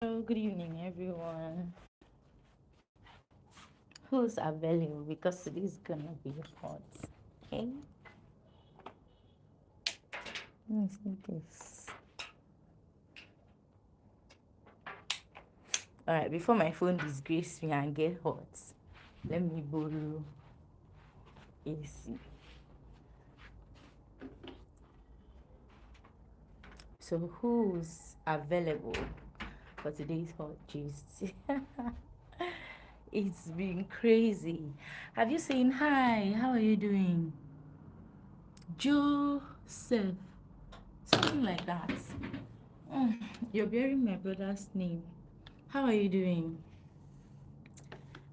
Hello, good evening, everyone. Who's available? Because today is gonna be hot. Okay, let me see this. All right, before my phone disgrace me and get hot, let me borrow AC. So, who's available for today's hot gist? It's been crazy. Have you seen? Hi, how are you doing? Joseph, something like that. Mm, you're bearing my brother's name. How are you doing?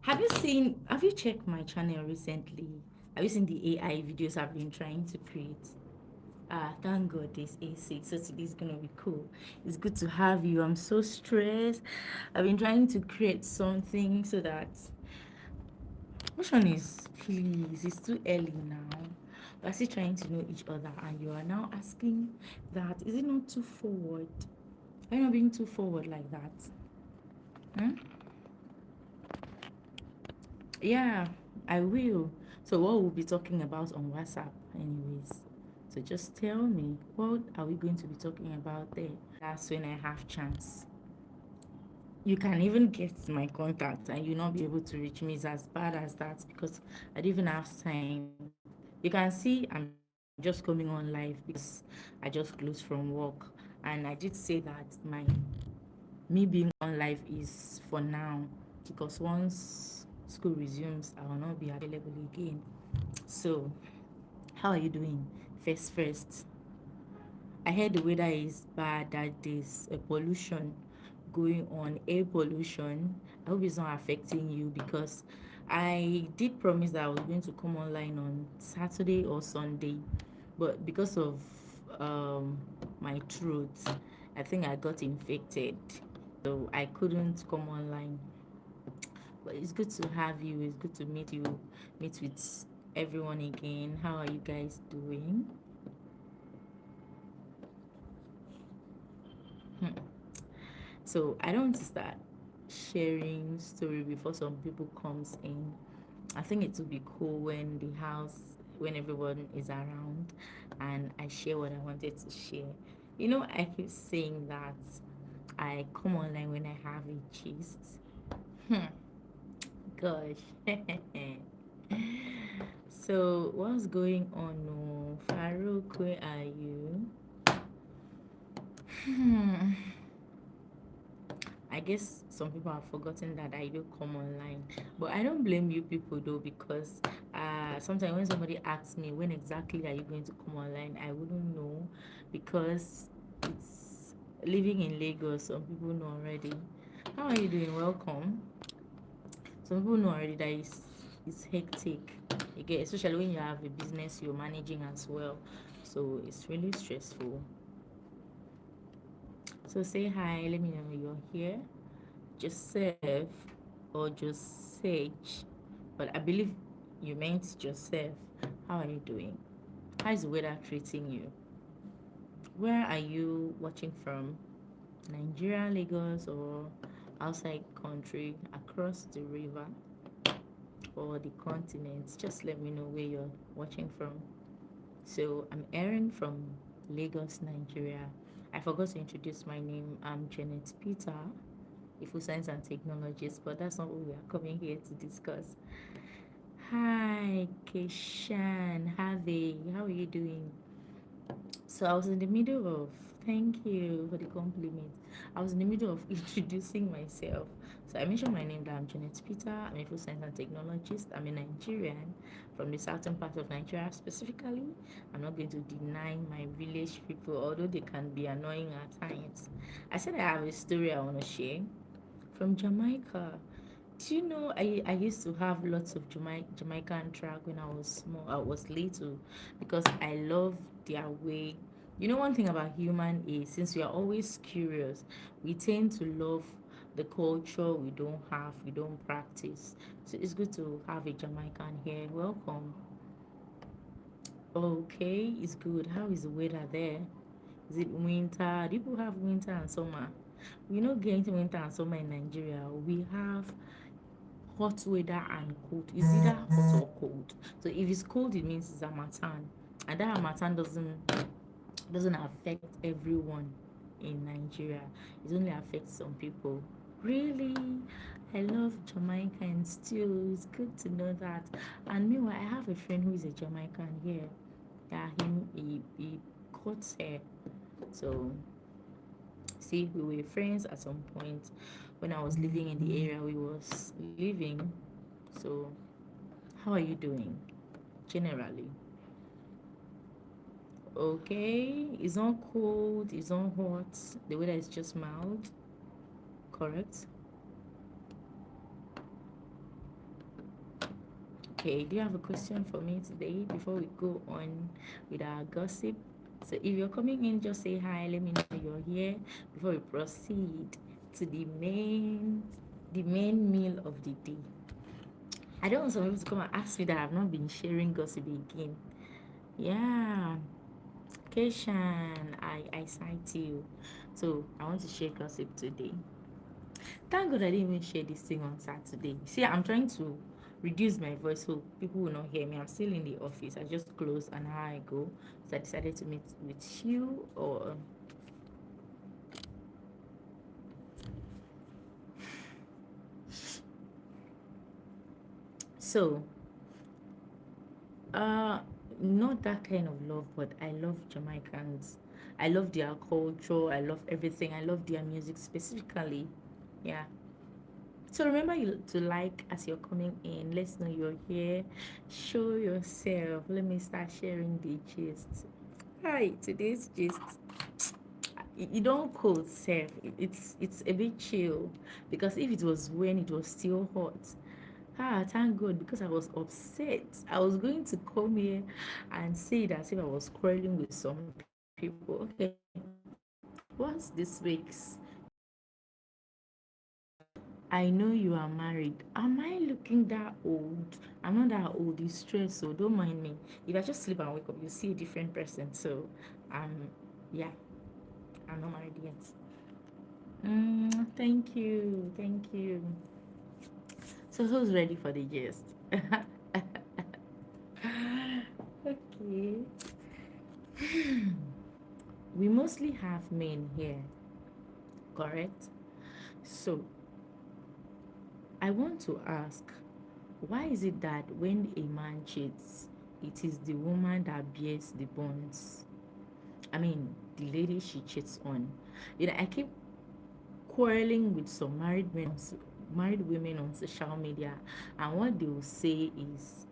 Have you checked my channel recently? Have you seen the AI videos I've been trying to create? Thank God this AC. So today's gonna be cool. It's good to have you. I'm so stressed. I've been trying to create something so that which one is please? It's too early now. We're still trying to know each other, and you are now asking that is it not too forward? Are you not being too forward like that? Hmm? Yeah, I will. So what we'll be talking about on WhatsApp anyways. So just tell me, what are we going to be talking about there? That's when I have chance. You can even get my contact and you'll not be able to reach me. It's as bad as that because I don't even have time. You can see I'm just coming on live because I just closed from work. And I did say that me being on live is for now because once school resumes, I will not be available again. So, how are you doing? First, I heard the weather is bad, that there's a pollution going on, air pollution. I hope it's not affecting you because I did promise that I was going to come online on Saturday or Sunday, but because of um, my throat, I think I got infected, so I couldn't come online. But it's good to have you. It's good to meet you, meet with everyone again. How are you guys doing? Hmm. So I don't want to start sharing story before some people comes in. I think it would be cool when the house, when everyone is around, and I share what I wanted to share. You know, I keep saying that I come online when I have a gist. Hmm. Gosh. So what's going on? Oh, Farouk, where are you? Hmm. I guess some people have forgotten that I do come online, but I don't blame you people though because sometimes when somebody asks me when exactly are you going to come online, I wouldn't know because it's living in Lagos. Some people know already. How are you doing? Welcome. Some people know already that it's hectic. You get especially when you have a business you're managing as well, so it's really stressful. So say hi. Let me know you're here. Joseph or Josage, but I believe you meant Joseph. How are you doing? How is the weather treating you? Where are you watching from? Nigeria, Lagos, or outside country, across the river, or the continent? Just let me know where you're watching from. So I'm Erin from Lagos, Nigeria. I forgot to introduce my name. I'm Janet Peter, a food science and technologist, but that's not what we are coming here to discuss. Hi, Keshan, Harvey, how are you doing? So I was in the middle of, thank you for the compliment. I was in the middle of introducing myself. So I mentioned my name that I'm Janet Peter. I'm a food science and technologist. I'm a Nigerian from the southern part of Nigeria specifically. I'm not going to deny my village people, although they can be annoying at times. I said I have a story I want to share from Jamaica. Do you know I used to have lots of Jamaican track when I was small. I was little because I love their way. You know, one thing about human is since we are always curious, we tend to love the culture we don't practice. So it's good to have a Jamaican here. Welcome. Okay, it's good. How is the weather there? Is it winter? Do people have winter and summer? We know getting winter and summer in Nigeria. We have hot weather and cold. It's either hot or cold. So if it's cold, it means it's Hamatan, and that Hamatan doesn't affect everyone in Nigeria. It only affects some people. Really, I love Jamaica and still it's good to know that. And meanwhile, I have a friend who is a Jamaican here. Yeah, he cuts hair. So see, we were friends at some point when I was living in the area we was living. So how are you doing generally? Okay, it's not cold, it's not hot. The weather is just mild, correct? Okay, do you have a question for me today before we go on with our gossip? So if you're coming in, just say hi, let me know you're here before we proceed to the main meal of the day. I don't want some people to come and ask me that I've not been sharing gossip again. Yeah, Keshan, I cite you. So I want to share gossip today. Thank God I didn't even share this thing on Saturday. See, I'm trying to reduce my voice so people will not hear me. I'm still in the office. I just closed an hour ago. So I decided to meet with you or so uh not that kind of love, but I love Jamaicans. I love their culture. I love everything. I love their music specifically. Yeah. So remember you to like as you're coming in. Let's know you're here. Show yourself. Let me start sharing the gist. Hi, today's gist. You don't cold self. It's a bit chill because if it was when it was still hot, thank God because I was upset. I was going to come here and say it as if I was quarreling with some people. Okay, what's this week's? I know you are married. Am I looking that old? I'm not that old. You stress, so don't mind me. If I just sleep and wake up, you see a different person. So, yeah, I'm not married yet. Thank you, thank you. So, who's ready for the gist? Okay. We mostly have men here, correct? So, I want to ask, why is it that when a man cheats, it is the woman that bears the bonds? I mean, the lady she cheats on. I keep quarreling with some married women on social media, and what they will say is,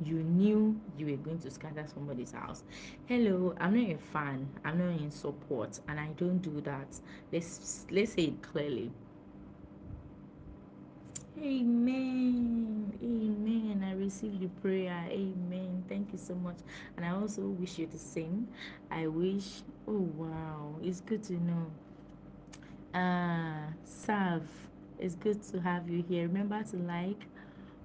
you knew you were going to scatter somebody's house. Hello, I'm not a fan. I'm not in support, and I don't do that. Let's say it clearly. Amen. Amen. I receive the prayer. Amen. Thank you so much. And I also wish you the same. I wish, oh wow, it's good to know. Serve. It's good to have you here. Remember to like.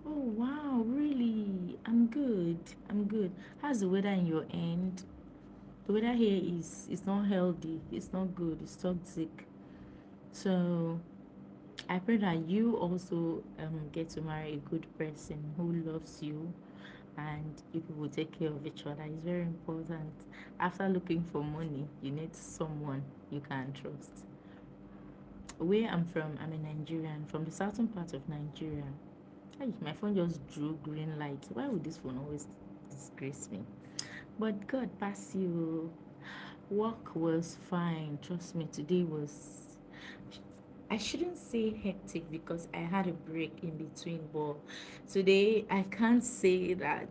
Oh wow, really? I'm good. I'm good. How's the weather in your end? The weather here is it's not healthy. It's not good. It's toxic. So I pray that you also get to marry a good person who loves you and you people will take care of each other. It's very important. After looking for money, you need someone you can trust. Where I'm from, I'm a Nigerian, from the southern part of Nigeria. Hey, my phone just drew green light. Why would this phone always disgrace me? But God pass you. Work was fine. Trust me, today was. I shouldn't say hectic because I had a break in between, but today I can't say that.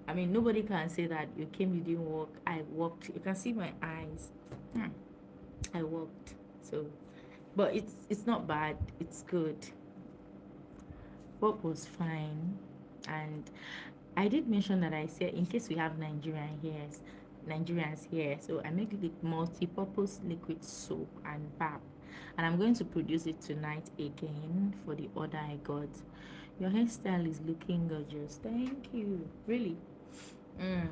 I mean, nobody can say that you came, you didn't work. I worked. You can see my eyes. Hmm. I worked. So, but it's not bad. It's good. Work was fine, and I did mention that I said in case we have Nigerians here, so I make the multi-purpose liquid soap and pap, and I'm going to produce it tonight again for the order I got. Your hairstyle is looking gorgeous. Thank you. Really. Mm.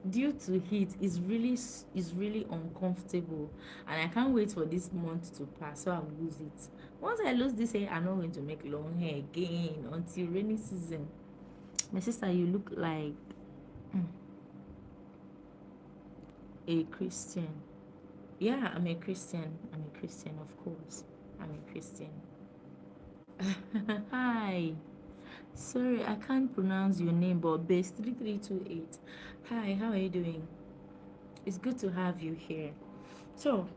due to heat is really uncomfortable, and I can't wait for this month to pass so I'll lose it. Once I lose this hair, I'm not going to make long hair again until rainy season. My sister, you look like a Christian. Yeah, I'm a Christian. I'm a Christian, of course. I'm a Christian. Hi. Sorry, I can't pronounce your name, but base 3328. Hi, how are you doing? It's good to have you here. So,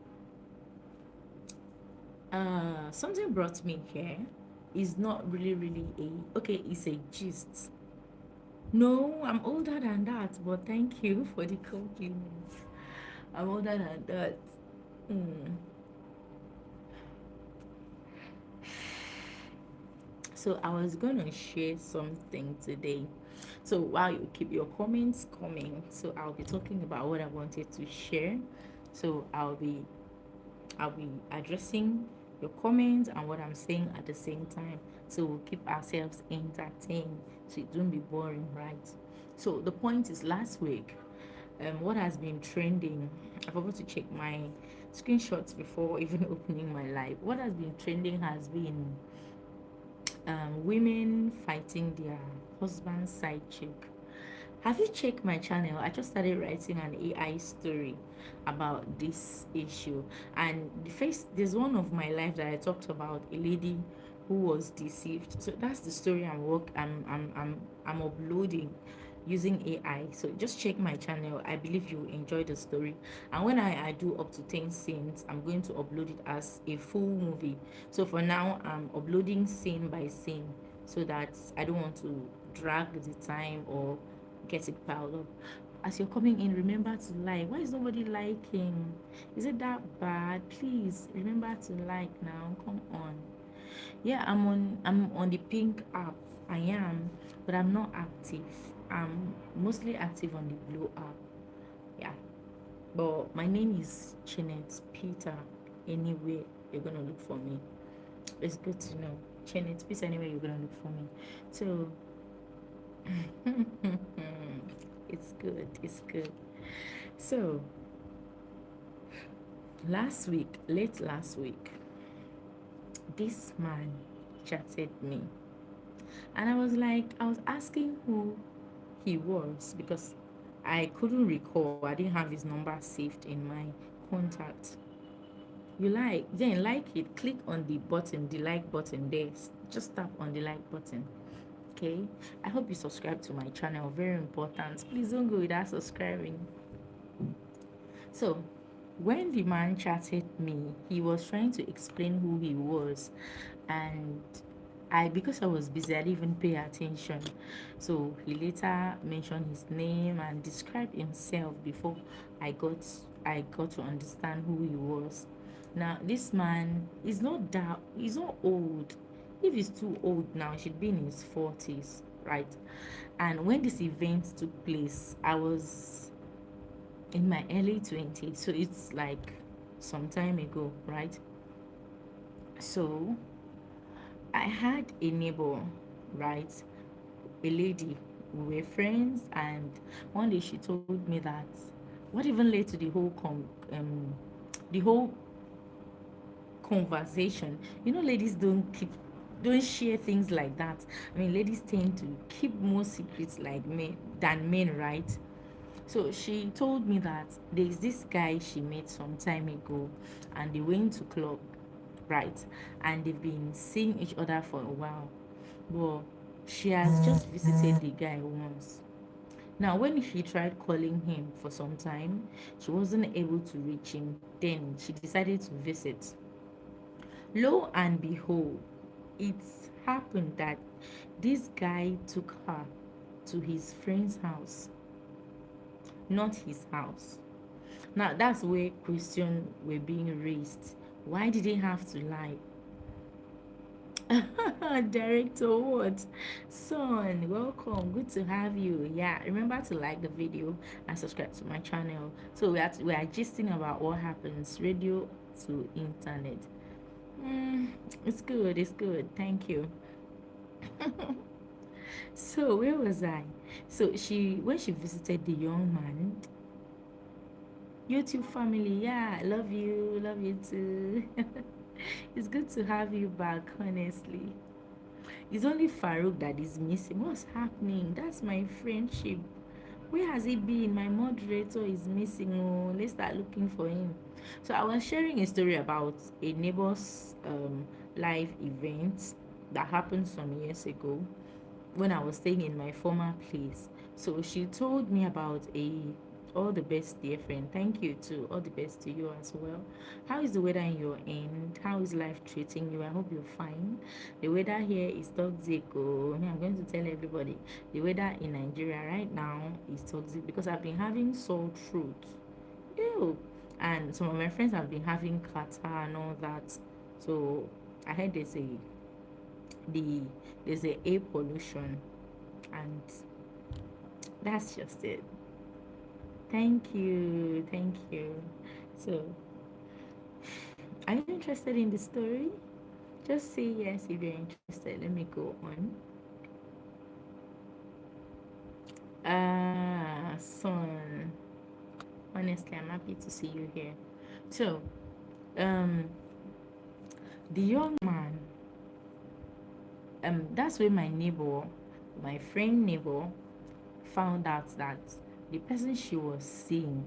something brought me here. Is not really a okay, it's a gist. No, I'm older than that, but thank you for the compliment. I'm older than that. Hmm. So I was gonna share something today. So while you keep your comments coming, so I'll be talking about what I wanted to share. So I'll be addressing your comments and what I'm saying at the same time. So we'll keep ourselves entertained. So it won't be boring, right? So the point is last week, what has been trending, I forgot to check my screenshots before even opening my live. What has been trending has been women fighting their husband's side chick. Have you checked my channel? I just started writing an AI story about this issue. And there's one of my life that I talked about a lady who was deceived. So that's the story I'm uploading using AI. So just check my channel. I believe you will enjoy the story. And when I do up to 10 scenes, I'm going to upload it as a full movie. So for now, I'm uploading scene by scene so that I don't want to drag the time or get it piled up. As you're coming in, remember to like. Why is nobody liking? Is it that bad? Please remember to like now. Come on. Yeah, I'm on the pink app. I am, but I'm not active. I'm mostly active on the blue app. Yeah. But my name is Janet Peter. Anywhere you're gonna look for me. It's good to know. Janet Peter, anywhere you're gonna look for me. So it's good. It's good. So late last week, this man chatted me, and I was asking who he was because I couldn't recall. I didn't have his number saved in my contact. Then like it, click on the button, the like button there. Just tap on the like button. Okay. I hope you subscribe to my channel. Very important. Please don't go without subscribing. So, when the man chatted me, he was trying to explain who he was, and because I was busy, I didn't even pay attention. So he later mentioned his name and described himself before I got I got to understand who he was. Now this man is not that he's not old. If he's too old now, he should be in his 40s, right? And when this event took place, I was in my early 20s, so it's like some time ago, right? So I had a neighbor, right? A lady. We were friends, and one day she told me that what even led to the whole conversation. You know, ladies don't share things like that. I mean, ladies tend to keep more secrets like men than men, right? So she told me that there's this guy she met some time ago, and they went to club, right? And they've been seeing each other for a while. But she has just visited the guy once. Now, when she tried calling him for some time, she wasn't able to reach him. Then she decided to visit. Lo and behold, it's happened that this guy took her to his friend's house, not his house. Now, that's where questions were being raised. Why did he have to lie? Director what? Son, welcome. Good to have you. Yeah, remember to like the video and subscribe to my channel. So we are gisting about what happens radio to internet. It's good. It's good. Thank you. So where was I? So when she visited the young man, YouTube family, yeah, I love you too. It's good to have you back, honestly. It's only Farouk that is missing. What's happening? That's my friendship. Where has he been? My moderator is missing. Oh, let's start looking for him. So I was sharing a story about a neighbor's live event that happened some years ago when I was staying in my former place. So she told me about a all the best, dear friend. Thank you too. All the best to you as well. How is the weather in your end? How is life treating you? I hope you're fine. The weather here is toxic. Oh, I'm going to tell everybody the weather in Nigeria right now is toxic because I've been having sore throat. Ew. And some of my friends have been having catarrh and all that. So I heard the there's a air pollution, and that's just it. Thank you, thank you. So are you interested in the story? Just say yes if you're interested. Let me go on. Son, honestly, I'm happy to see you here. So um the young man, that's where my neighbor, my friend neighbor, found out that the person she was seeing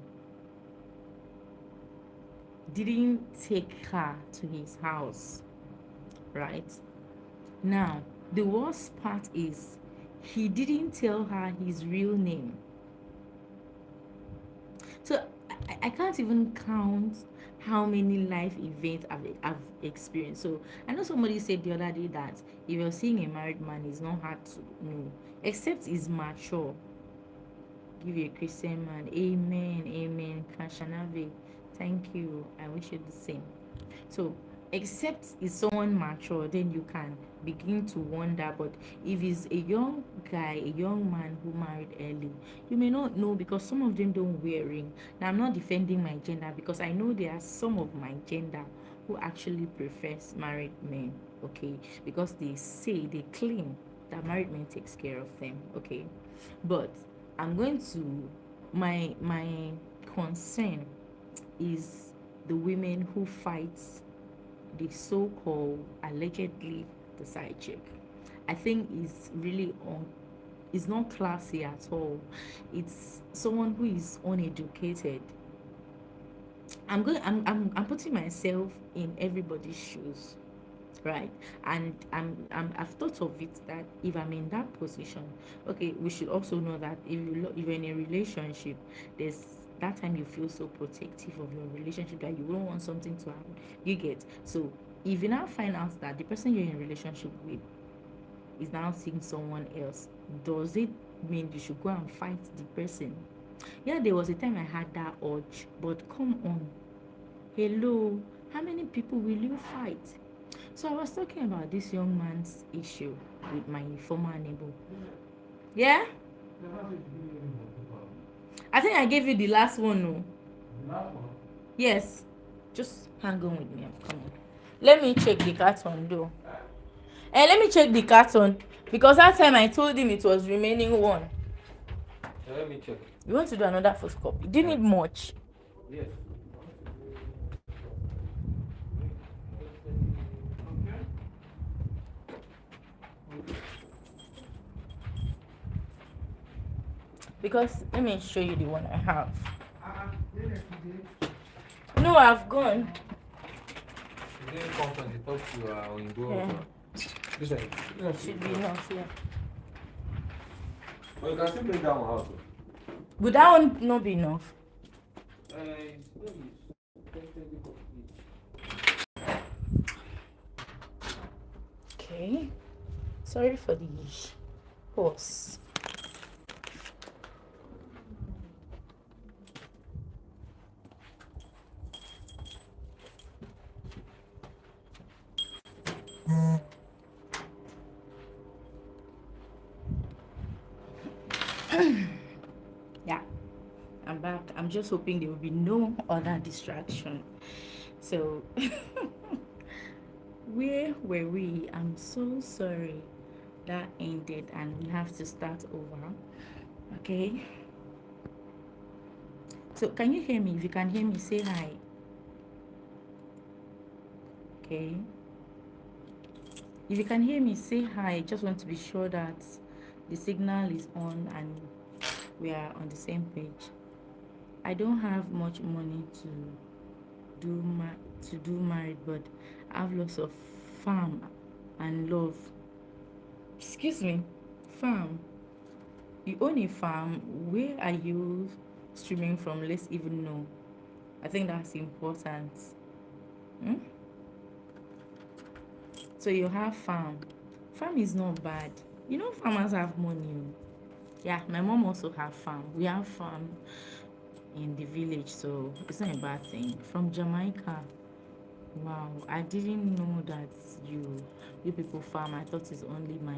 didn't take her to his house, right? Now, the worst part is he didn't tell her his real name. So I can't even count how many life events I've experienced. So I know somebody said the other day that if you're seeing a married man, it's not hard to know, except he's mature. Give you a Christian man. Amen. Amen. Kashanave. Thank you. I wish you the same. So, except is someone mature, then you can begin to wonder. But if it's a young guy, a young man who married early, you may not know because some of them don't wear ring. Now, I'm not defending my gender because I know there are some of my gender who actually prefers married men. Okay, because they claim that married men takes care of them. Okay, but I'm going to my concern is the women who fights the so-called allegedly the side chick. I think is really on is not classy at all. It's someone who is uneducated. I'm putting myself in everybody's shoes, right? And I've thought of it that if I'm in that position, okay, we should also know that if you're in a relationship, there's that time you feel so protective of your relationship that you don't want something to happen. You get so if you now find out that the person you're in a relationship with is now seeing someone else, does it mean you should go and fight the person? Yeah, there was a time I had that urge, but come on, hello, how many people will you fight? So I was talking about this young man's issue with my former neighbor. Yeah? I think I gave you the last one, no? The last one? Yes. Just hang on with me. Come on. Let me check the carton though. Let me check the carton. Because that time I told him it was remaining one. Let me check. You want to do another photocopy? Do you need much? Yes. Because let me show you the one I have. No, I've gone. You didn't come from the top to Oyinbo. Yeah. This one. Should be enough, yeah. Well, you can still bring that one out. Would that one not be enough? Okay. Sorry for the pause. Yeah, I'm back. I'm just hoping there will be no other distraction. So, where were we? I'm so sorry that ended and we have to start over. Okay. So can you hear me? If you can hear me, say hi. Okay. If you can hear me, say hi. I just want to be sure that the signal is on and we are on the same page. I don't have much money to do married, but I have lots of farm and love. Excuse me, farm. You own a farm. Where are you streaming from? Let's even know. I think that's important. Hmm? So you have farm. Farm is not bad. You know, farmers have money. Oh. Yeah, my mom also have farm. We have farm in the village, so it's not a bad thing. From Jamaica. Wow, I didn't know that you people farm. I thought it's only my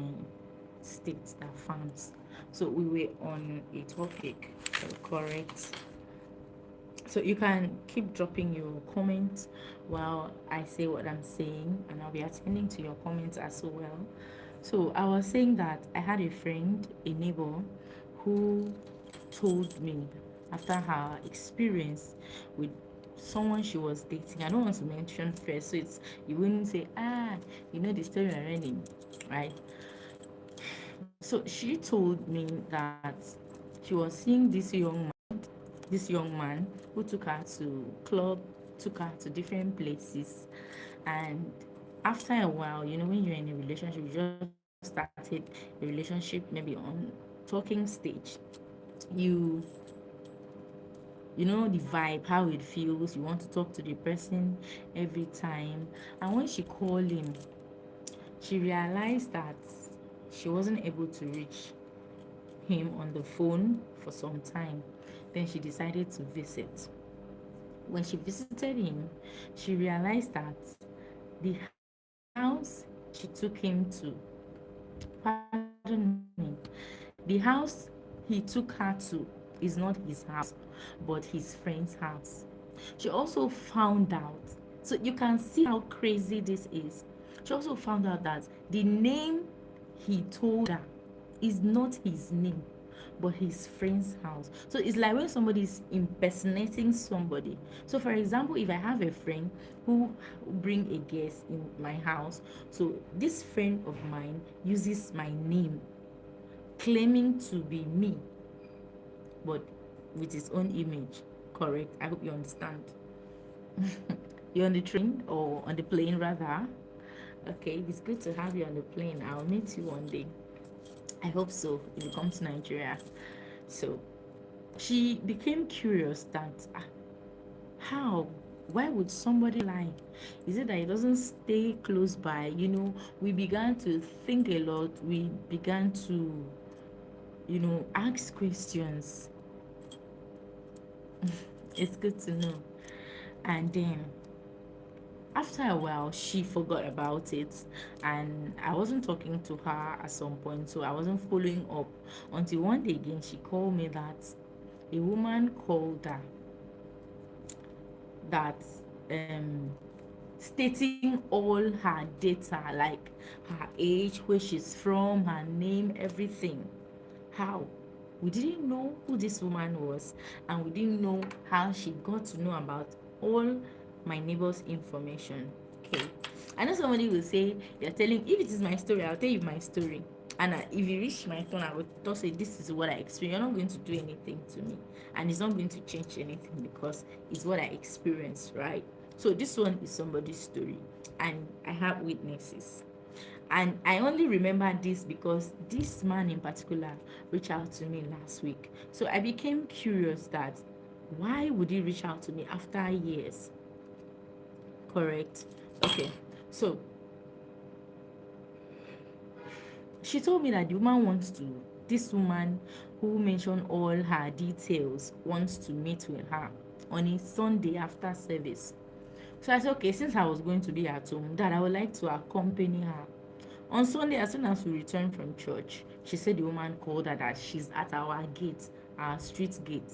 state that farms. So we were on a topic, correct? So you can keep dropping your comments while I say what I'm saying, and I'll be attending to your comments as well. So I was saying that I had a friend, a neighbor, who told me after her experience with someone she was dating. I don't want to mention first, so it's you wouldn't say, you know the story already, right? So she told me that she was seeing this young man who took her to club, took her to different places, and after a while, you know, when you're in a relationship, you just started a relationship maybe on talking stage, you you know the vibe, how it feels, you want to talk to the person every time. And when she called him, she realized that she wasn't able to reach him on the phone for some time. Then she decided to visit. When she visited him, she realized that the house she took him to, pardon me, the house he took her to is not his house, but his friend's house. She also found out, so you can see how crazy this is. She also found out that the name he told her is not his name, but his friend's house. So it's like when somebody is impersonating somebody. So for example, if I have a friend who bring a guest in my house, so this friend of mine uses my name, claiming to be me, but with his own image. Correct? I hope you understand. You're on the train or on the plane rather. Okay, it's good to have you on the plane. I'll meet you one day. I hope so if you come to Nigeria. So she became curious that how, why would somebody lie? Is it that it doesn't stay close by? You know, we began to think a lot. We began to, you know, ask questions. It's good to know. And then after a while, she forgot about it, and I wasn't talking to her at some point, so I wasn't following up until one day again she called me that a woman called her that stating all her data, like her age, where she's from, her name, everything. How? We didn't know who this woman was, and we didn't know how she got to know about all my neighbor's information. Okay. I know somebody will say, you're telling, if it is my story, I'll tell you my story. And if you reach my turn, I will just say, this is what I experienced. You're not going to do anything to me. And it's not going to change anything because it's what I experienced, right? So this one is somebody's story. And I have witnesses. And I only remember this because this man in particular reached out to me last week. So I became curious that why would he reach out to me after years? Correct. Okay. So she told me that the woman wants to, this woman who mentioned all her details wants to meet with her on a Sunday after service. So I said, okay, since I was going to be at home, that I would like to accompany her. On Sunday, as soon as we returned from church, she said the woman called her that she's at our gate, our street gate.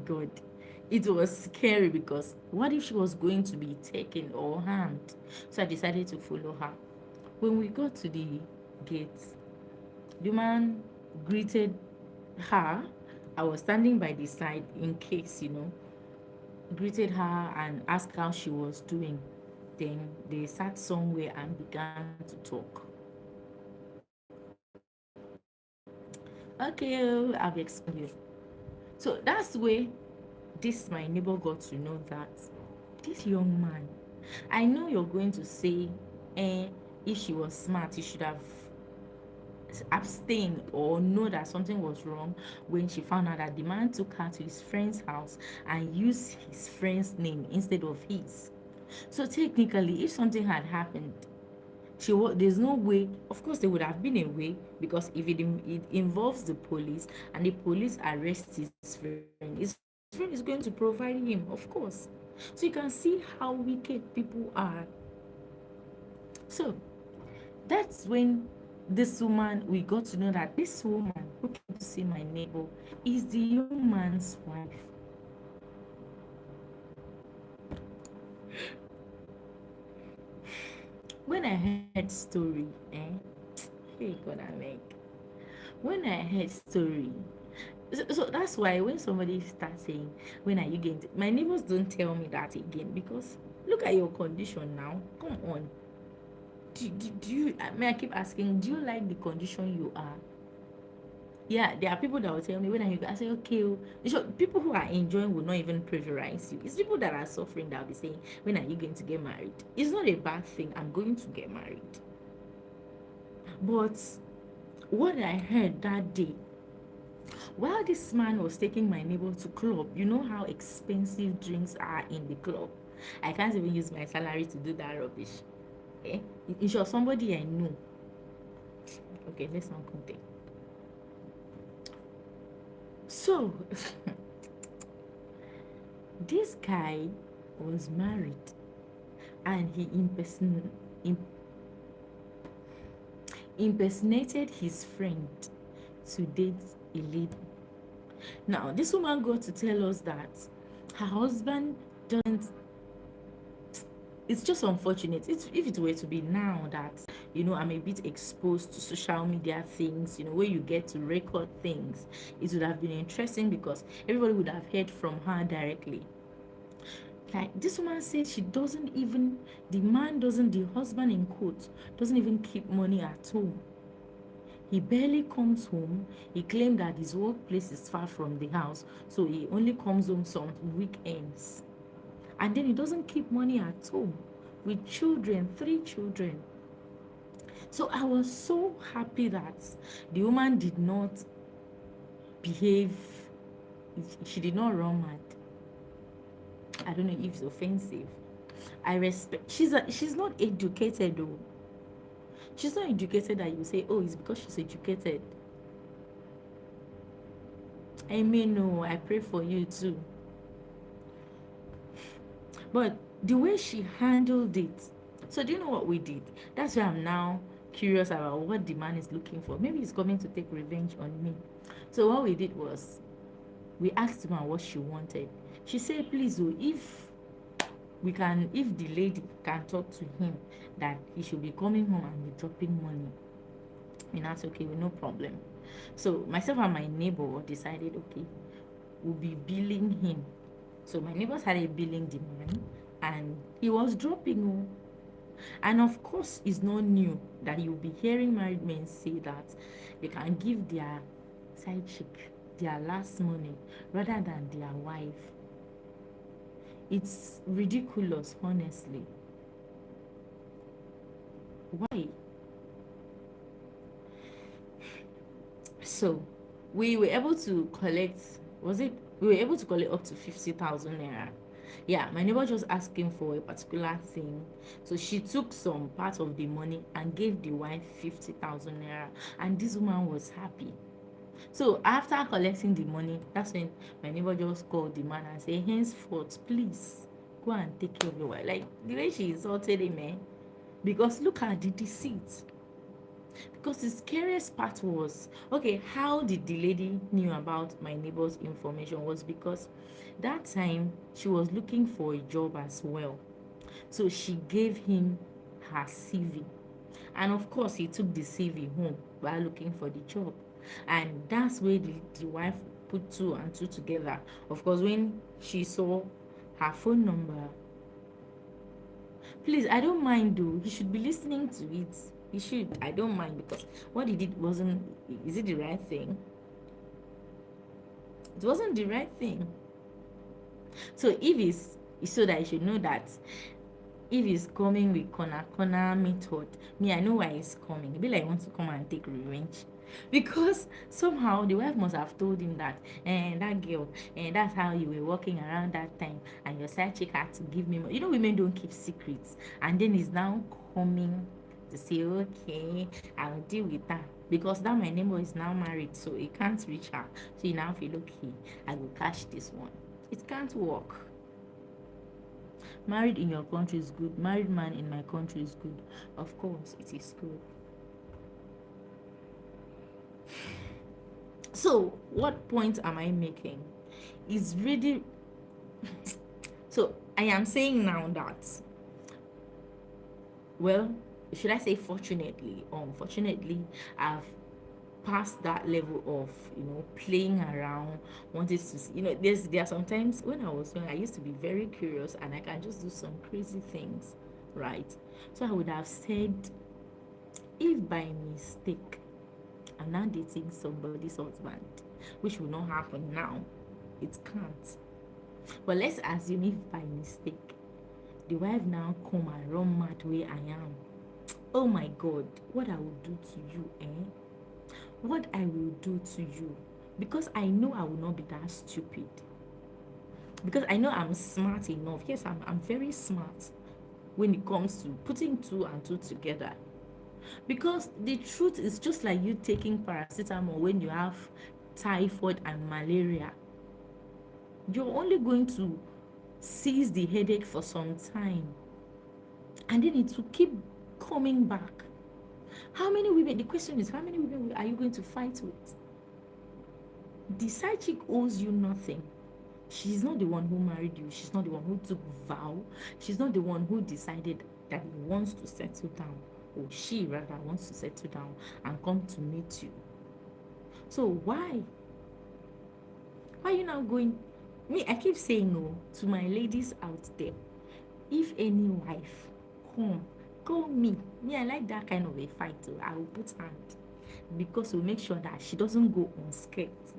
God, it was scary because what if she was going to be taken or harmed? So I decided to follow her. When we got to the gate. The man greeted her. I was standing by the side in case, greeted her and asked how she was doing. Then they sat somewhere and began to talk. Okay, I've explained you. So that's where this my neighbor got to know that this young man, I know you're going to say, eh, if she was smart, you should have abstain or know that something was wrong when she found out that the man took her to his friend's house and used his friend's name instead of his. So technically, if something had happened, there's no way. Of course, there would have been a way, because if it involves the police and the police arrest his friend is going to provide him, of course. So you can see how wicked people are. So that's when this woman, we got to know that this woman who came to see my neighbor is the young man's wife. When I heard story, hey God, I make. When I heard story, so that's why when somebody starts saying, when are you going to, my neighbors don't tell me that again, because look at your condition now. Come on. Do you, I keep asking, do you like the condition you are? Yeah, there are people that will tell me, when are you, I say, okay, oh. So people who are enjoying will not even pressurize you. It's people that are suffering that will be saying, when are you going to get married? It's not a bad thing. I'm going to get married. But what I heard that day, while this man was taking my neighbor to club, you know how expensive drinks are in the club. I can't even use my salary to do that rubbish. Eh? In short, somebody I know. Okay, let's not continue. So, this guy was married and he impersonated his friend to date a lady. Now, this woman got to tell us that her husband doesn't. It's just unfortunate. If it were to be now that, I'm a bit exposed to social media things, where you get to record things, it would have been interesting because everybody would have heard from her directly. Like this woman said, she doesn't even, the man doesn't, the husband in quotes, doesn't even keep money at home. He barely comes home. He claimed that his workplace is far from the house, so he only comes home some weekends. And then he doesn't keep money at home with children, 3 children. So I was so happy that the woman did not behave, she did not run mad. I don't know if it's offensive. I respect, she's not educated though. She's not educated that you say, oh, it's because she's educated. I may know, I pray for you too. But the way she handled it, so do you know what we did? That's why I'm now curious about what the man is looking for. Maybe he's coming to take revenge on me. So what we did was, we asked him what she wanted. She said, please, oh, if the lady can talk to him, that he should be coming home and be dropping money. And that's okay, with no problem. So myself and my neighbor decided, okay, we'll be billing him. So my neighbor started billing the man, and he was dropping. And of course, it's not new that you'll be hearing married men say that they can give their side chick their last money rather than their wife. It's ridiculous, honestly. Why? So we were able to collect, we were able to collect up to 50,000 naira. Yeah, my neighbor just asking for a particular thing, so she took some part of the money and gave the wife 50,000 naira, and this woman was happy. So after collecting the money, that's when my neighbor just called the man and said, henceforth, please go and take care of your wife. Like the way she insulted him, because look at the deceit. Because the scariest part was, okay, how did the lady knew about my neighbor's information was because that time she was looking for a job as well. So she gave him her CV. And of course, he took the CV home while looking for the job. And that's where the wife put two and two together. Of course, when she saw her phone number, please, I don't mind though. He should be listening to it. He should. I don't mind because what he did wasn't, is it the right thing? It wasn't the right thing. So if it's so that you should know that if he's coming with corner method, me, I know why he's coming. It be like he wants to come and take revenge. Because somehow the wife must have told him that, and that girl, and that's how you were walking around that time, and your side chick had to give me money. You know, women don't keep secrets. And then he's now coming to say, okay, I'll deal with that. Because that my neighbor is now married, so he can't reach her. So you now feel okay, I will catch this one. It can't work. Married in your country is good. Married man in my country is good. Of course, it is good. So, what point am I making? Is really so I am saying now that, well, should I say fortunately or unfortunately, I've past that level of, playing around, wanted to see, there are sometimes when I was young, I used to be very curious and I can just do some crazy things, right? So I would have said, if by mistake I'm now dating somebody's husband, which will not happen now, it can't. But let's assume if by mistake the wife now come and run mad where I am. Oh my God, what I will do to you, eh? What I will do to you, because I know I will not be that stupid, because I know I'm smart enough. Yes, I'm very smart when it comes to putting two and two together, because the truth is just like you taking paracetamol when you have typhoid and malaria. You're only going to seize the headache for some time, and then it will keep coming back. How many women, the question is, how many women are you going to fight with? The side chick owes you nothing. She's not the one who married you. She's not the one who took vow. She's not the one who decided that he wants to settle down, or she rather wants to settle down and come to meet you. So why are you now going? Me, I keep saying no to my ladies out there. If any wife come, call me. Me, I like that kind of a fight too. I will put hand, because we'll make sure that she doesn't go unscathed.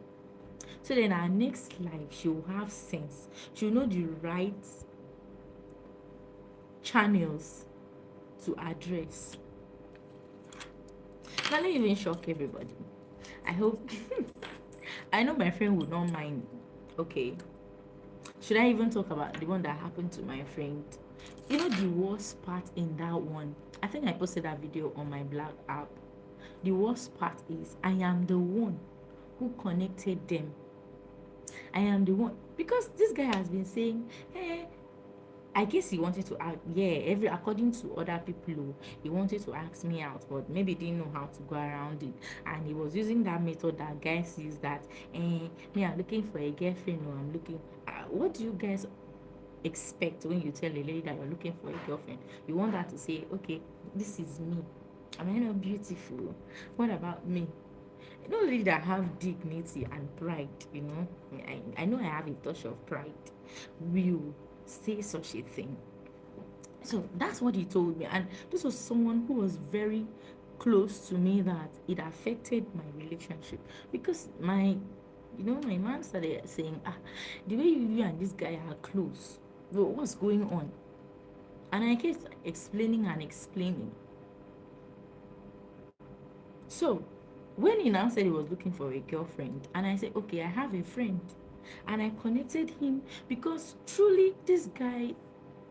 So then our next life, she will have sense. She will know the right channels to address. Now, let me even shock everybody. I hope, I know my friend would not mind. Okay. Should I even talk about the one that happened to my friend? You know the worst part in that one? I think I posted that video on my blog app. The worst part is I am the one who connected them. I am the one, because this guy has been saying, hey, I guess he wanted to ask, yeah, according to other people, he wanted to ask me out, but maybe didn't know how to go around it. And he was using that method that guys use, that, me, I'm looking for a girlfriend, or I'm looking, what do you guys expect when you tell a lady that you're looking for a girlfriend? You want her to say, okay, this is me. Am I not beautiful? What about me? Lady that have dignity and pride, I know I have a touch of pride, will say such a thing. So that's what he told me. And this was someone who was very close to me, that it affected my relationship, because my man started saying, the way you and this guy are close, well, what's going on? And I kept explaining and explaining. So when he now said he was looking for a girlfriend, and I said, okay, I have a friend, and I connected him, because truly this guy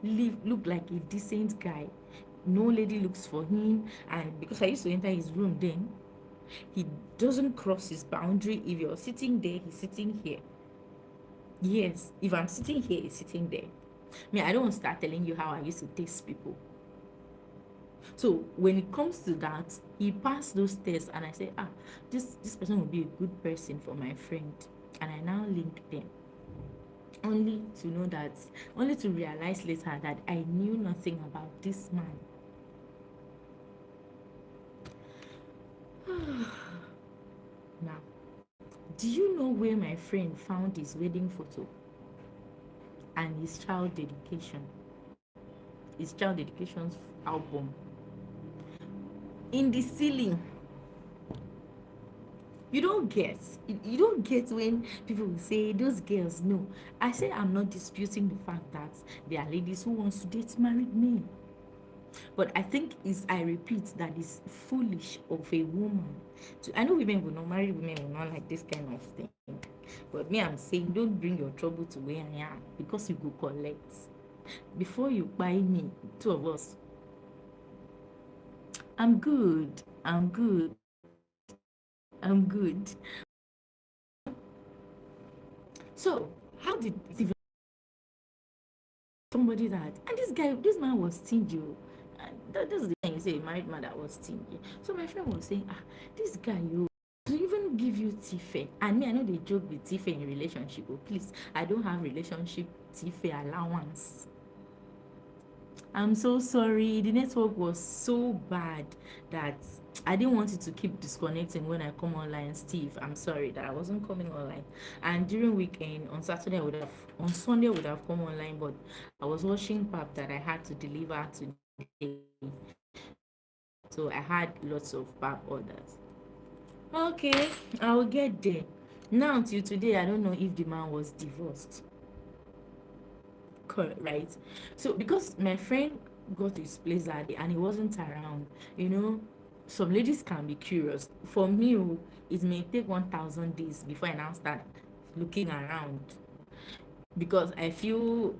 looked like a decent guy. No lady looks for him, and because I used to enter his room then, he doesn't cross his boundary. If you're sitting there, he's sitting here. Yes, if I'm sitting here, he's sitting there. I don't want to start telling you how I used to taste people. So when it comes to that, he passed those tests, and I said, this person will be a good person for my friend. And I now link them. Only to realize later that I knew nothing about this man. Now, do you know where my friend found his wedding photo and his child dedication's album in the ceiling? You don't get when people will say those girls. No, I say I'm not disputing the fact that there are ladies who wants to date married men, but I think is I repeat that is foolish of a woman to. I know women will not, married women will not like this kind of thing, but me, I'm saying don't bring your trouble to where I am because you go collect before you buy me. Two of us. I'm good. I'm good. I'm good. So how did it even somebody that and this man was stingy. And that's the thing you say a married man that was stingy. So my friend was saying, this guy you to even give you tife. And me, I know they joke with tife in relationship, but please, I don't have relationship tife allowance. I'm so sorry. The network was so bad that I didn't want it to keep disconnecting when I come online. Steve, I'm sorry that I wasn't coming online. And during weekend, on Sunday I would have come online, but I was watching pap that I had to deliver today. So I had lots of pap orders. Okay, I will get there. Now till today, I don't know if the man was divorced. Correct, right? So because my friend got to his place that day and he wasn't around, you know, some ladies can be curious. For me, it may take 1,000 days before I now start looking around because I feel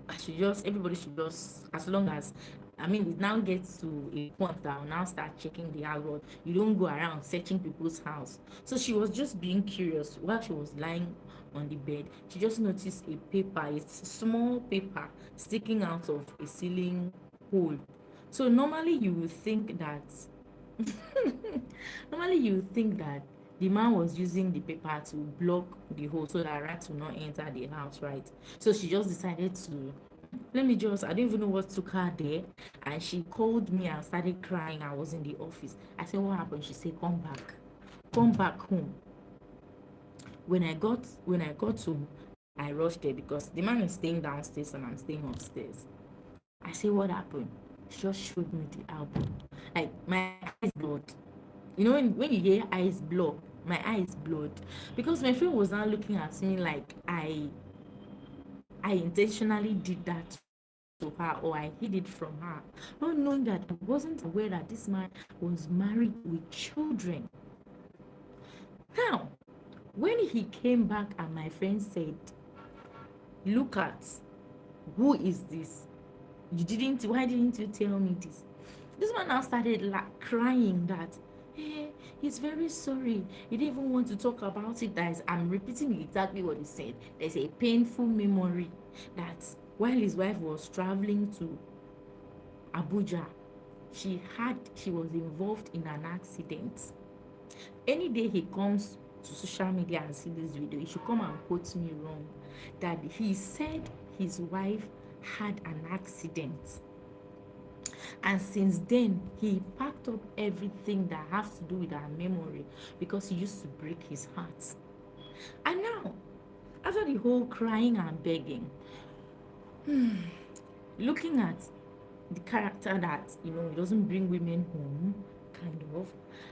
everybody should just, as long as, I mean, it now gets to a point that I'll now start checking the house, but you don't go around searching people's house. So she was just being curious while she was lying on the bed. She just noticed a paper, a small paper sticking out of a ceiling hole. So normally you would think that the man was using the paper to block the hole so that rats will not enter the house, right? So she just decided to let me just, I don't even know what took her there. And she called me and started crying. I was in the office. I said, what happened? She said, come back home. When I got home, I rushed there because the man is staying downstairs and I'm staying upstairs. I said, what happened? She just showed me the album. Like my eyes blood. You know when you hear eyes blood, my eyes blood. Because my friend was now looking at me like I intentionally did that to her or I hid it from her. Not knowing that I wasn't aware that this man was married with children. Now, when he came back and my friend said, look at who is this? Why didn't you tell me this? This man now started like crying that hey, he's very sorry. He didn't even want to talk about it. I'm repeating exactly what he said. There's a painful memory that while his wife was traveling to Abuja, she was involved in an accident. Any day he comes to social media and see this video, he should come and quote me wrong. That he said his wife had an accident. And since then, he packed up everything that has to do with our memory because he used to break his heart. And now, after the whole crying and begging, looking at the character that, he doesn't bring women home, kind of,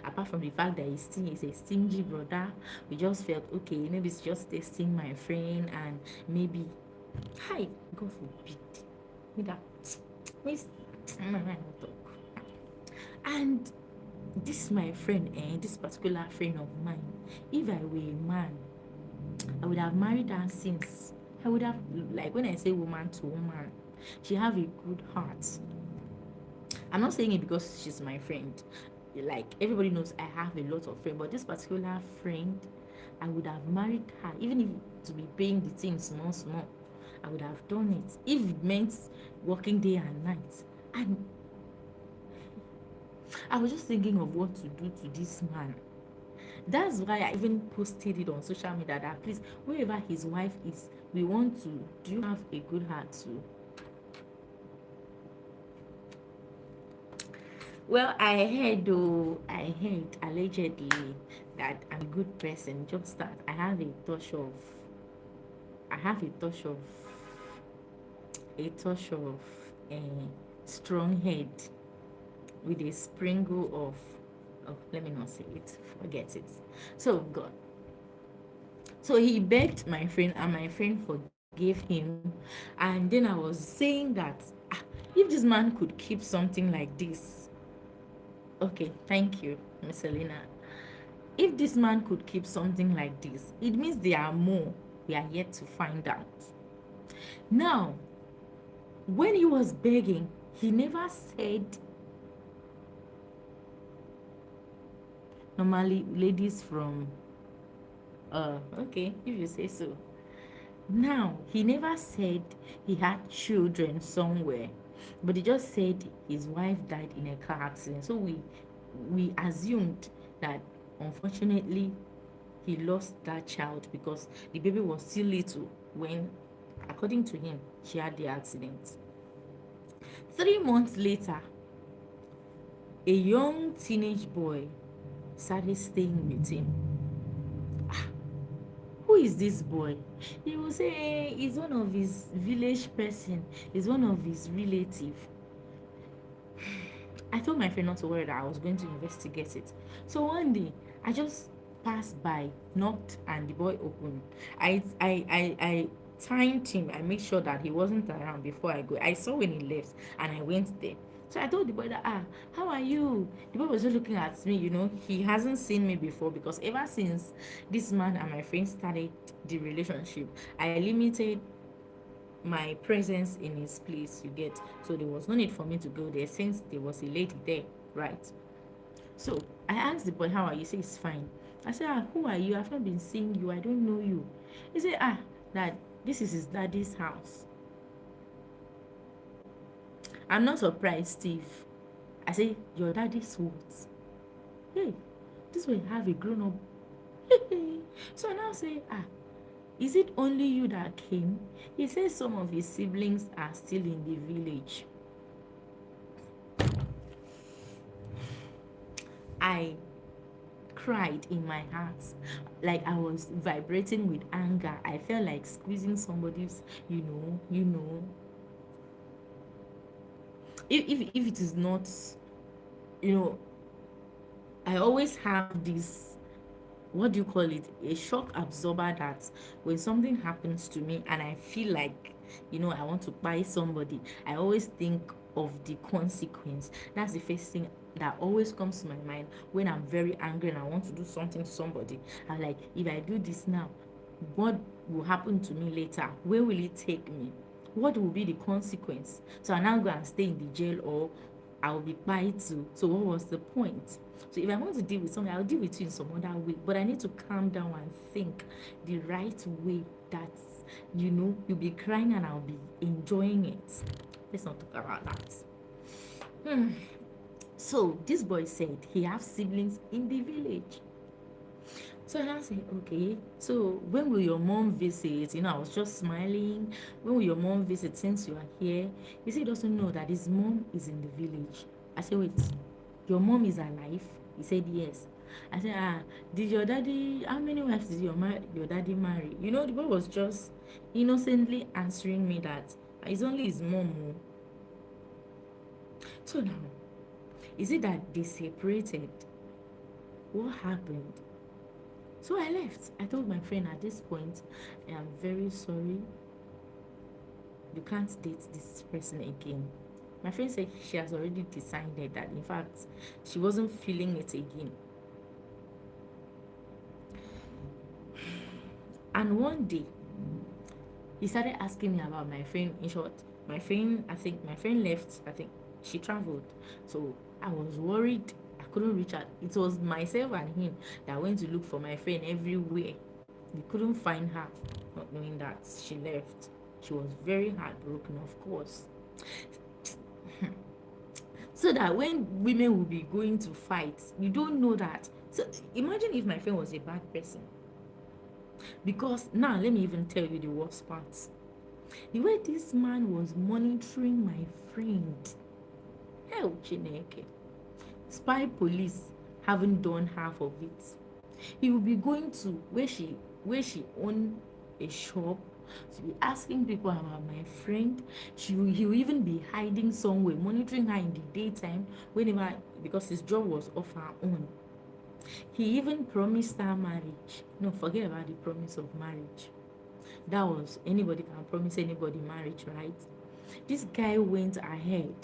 apart from the fact that he's a stingy brother, we just felt, okay, maybe it's just testing my friend and maybe, hi, God forbid, me that, miss, talk. And this my friend, this particular friend of mine, if I were a man, I would have married her since. I would have, like when I say woman to woman, she have a good heart. I'm not saying it because she's my friend. Like everybody knows I have a lot of friends, but this particular friend, I would have married her, even if to be paying the thing small, small. I would have done it if it meant working day and night. And I was just thinking of what to do to this man. That's why I even posted it on social media that please, wherever his wife is, we want to. Do you have a good heart to Well, I heard allegedly that I'm a good person. Just that I have a touch of a strong head with a sprinkle of, oh, let me not say it, forget it. So God, so he begged my friend, and my friend forgave him. And then I was saying that, ah, if this man could keep something like this, okay, thank you, Miss Selena. If this man could keep something like this, it means there are more we are yet to find out. Now, when he was begging, he never said, normally ladies from, okay, if you say so. Now, he never said he had children somewhere, but he just said his wife died in a car accident. So we assumed that, unfortunately, he lost that child because the baby was still little when, according to him, she had the accident. 3 months later, a young teenage boy started staying with him. Who is this boy? He will say, he's one of his village person, he's one of his relative. I told my friend not to worry, that I was going to investigate it. So one day, I just passed by, knocked, and the boy opened. I timed him. I made sure that he wasn't around before I go. I saw when he left, and I went there. So I told the boy that, how are you? The boy was just looking at me, he hasn't seen me before, because ever since this man and my friend started the relationship, I limited my presence in his place, you get. So there was no need for me to go there since there was a lady there, right? So I asked the boy, how are you? He said, it's fine. I said, who are you? I've not been seeing you, I don't know you. He said, that this is his daddy's house. I'm not surprised, Steve. I say, your daddy's what? Hey, this way have a grown up. So I now say, is it only you that came? He says some of his siblings are still in the village. I cried in my heart, like I was vibrating with anger. I felt like squeezing somebody's, if it is not, you know I always have this, what do you call it, a shock absorber, that when something happens to me and I feel like, I want to buy somebody, I always think of the consequence. That's the first thing that always comes to my mind when I'm very angry and I want to do something to somebody. I'm like, if I do this now, what will happen to me later? Where will it take me? What will be the consequence? So I now go and stay in the jail, or I'll be quiet too. So what was the point? So if I want to deal with something, I'll deal with you in some other way. But I need to calm down and think the right way, that, you'll be crying and I'll be enjoying it. Let's not talk about that. So this boy said he has siblings in the village. So I said, okay, so when will your mom visit? I was just smiling. When will your mom visit since you are here? He said he doesn't know that his mom is in the village. I said, wait, your mom is alive? He said, yes. I said, did your daddy, how many wives did your daddy marry? The boy was just innocently answering me that it's only his mom. Oh. So now, is it that they separated? What happened? So I left. I told my friend, at this point, I am very sorry. You can't date this person again. My friend said she has already decided that, in fact, she wasn't feeling it again. And one day, he started asking me about my friend. In short, my friend left. I think she traveled. So I was worried. I couldn't reach out. It was myself and him that went to look for my friend everywhere. We couldn't find her, not knowing that she left. She was very heartbroken, of course. So that when women will be going to fight, you don't know that. So imagine if my friend was a bad person. Because now, let me even tell you the worst part. The way this man was monitoring my friend. Hell, Chineke. spy police haven't done half of it. He will be going to where she own a shop to be asking people about my friend. He will even be hiding somewhere, monitoring her in the daytime whenever, because his job was off her own. He even promised her marriage. No, forget about the promise of marriage. That was, anybody can promise anybody marriage, right? This guy went ahead.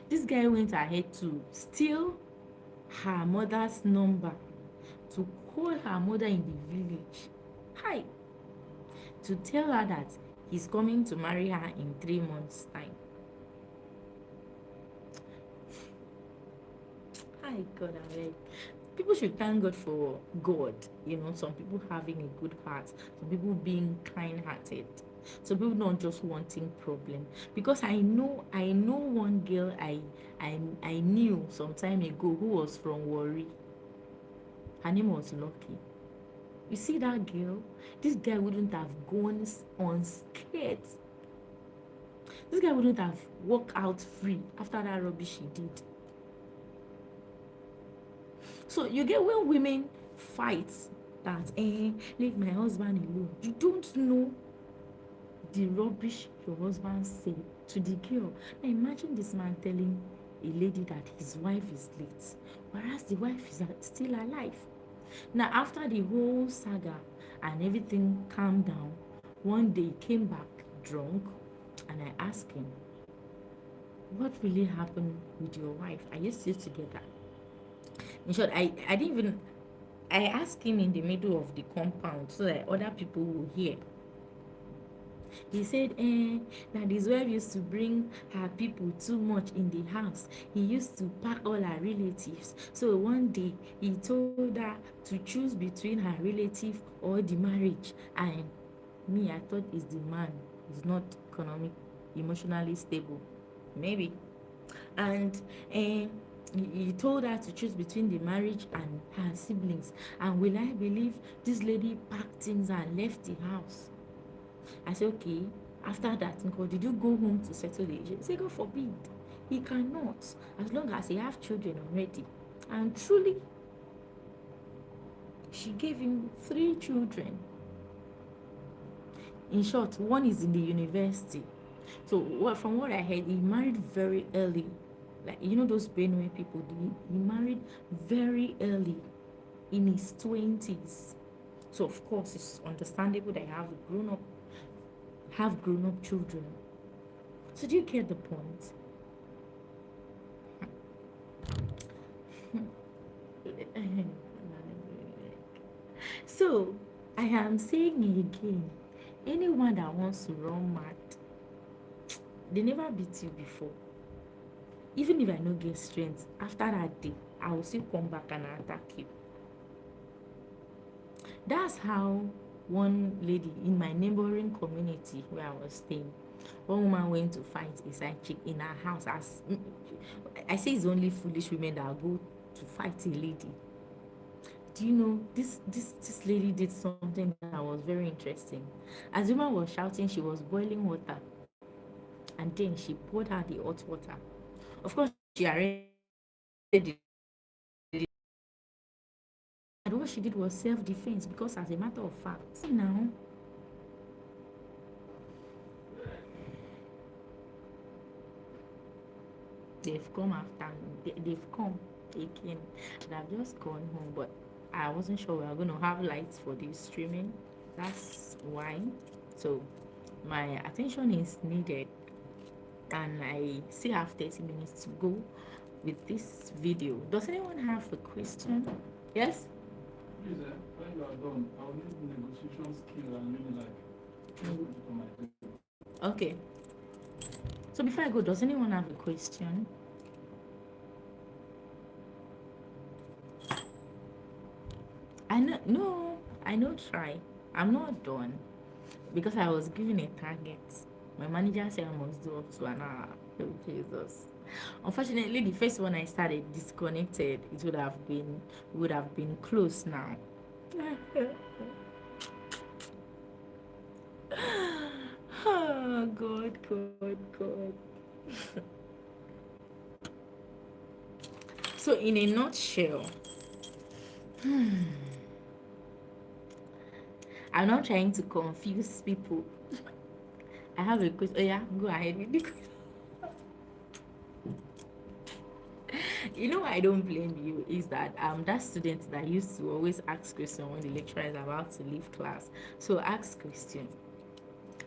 This guy went ahead to steal her mother's number, to call her mother in the village. Hi, to tell her that he's coming to marry her in 3 months' time. Hi, God, I beg. People should thank God for God. Some people having a good heart, some people being kind-hearted, some people not just wanting problem. Because I know one girl I knew some time ago who was from Warri. Her name was Lucky. You see that girl? This guy wouldn't have gone unscared. This guy wouldn't have walked out free after that rubbish he did. So you get when women fight that, leave my husband alone. You don't know the rubbish your husband said to the girl. Now imagine this man telling a lady that his wife is late, whereas the wife is still alive. Now after the whole saga and everything calmed down, one day he came back drunk, and I asked him, what really happened with your wife? Are you still together? In short, I didn't even, I asked him in the middle of the compound so that other people will hear. He said, that his wife used to bring her people too much in the house. He used to pack all her relatives. So one day he told her to choose between her relative or the marriage. And me, I thought it's the man. He's not economic, emotionally stable. Maybe. And he told her to choose between the marriage and her siblings. And will I believe this lady packed things and left the house? I said, okay. After that, Nko, did you go home to settle the issue? He said, God forbid. He cannot, as long as he have children already. And truly, she gave him 3 children. In short, one is in the university. So from what I heard, he married very early. Like, those Benue people, he married very early, in his 20s. So of course it's understandable that have grown up children. So do you get the point? So I am saying it again. Anyone that wants to run mad, they never beat you before. Even if I no get strength, after that day, I will still come back and attack you. That's how one lady in my neighboring community where I was staying, one woman went to fight a side chick in her house. As I say, it's only foolish women that go to fight a lady. Do you know this lady did something that was very interesting? As the woman was shouting, she was boiling water, and then she poured her the hot water. Of course, she arrested the lady. And what she did was self-defense, because as a matter of fact, see now, they've come after me. They've come again, and I've just gone home, but I wasn't sure we were going to have lights for this streaming. That's why. So my attention is needed, and I still have 30 minutes to go with this video. Does anyone have a question? Yes? Please, when you are done, I will need negotiation skill and maybe like just put it on my table. Okay. So before I go, does anyone have a question? I know try. I'm not done because I was given a target. My manager said I must do up to an hour. Oh, Jesus. Unfortunately, the first one I started disconnected. It would have been close now. Oh, God. So, in a nutshell, I'm not trying to confuse people. I have a question. Oh, yeah, go ahead with the question. You know, I don't blame you. Is that that student that used to always ask question when the lecturer is about to leave class. So ask question.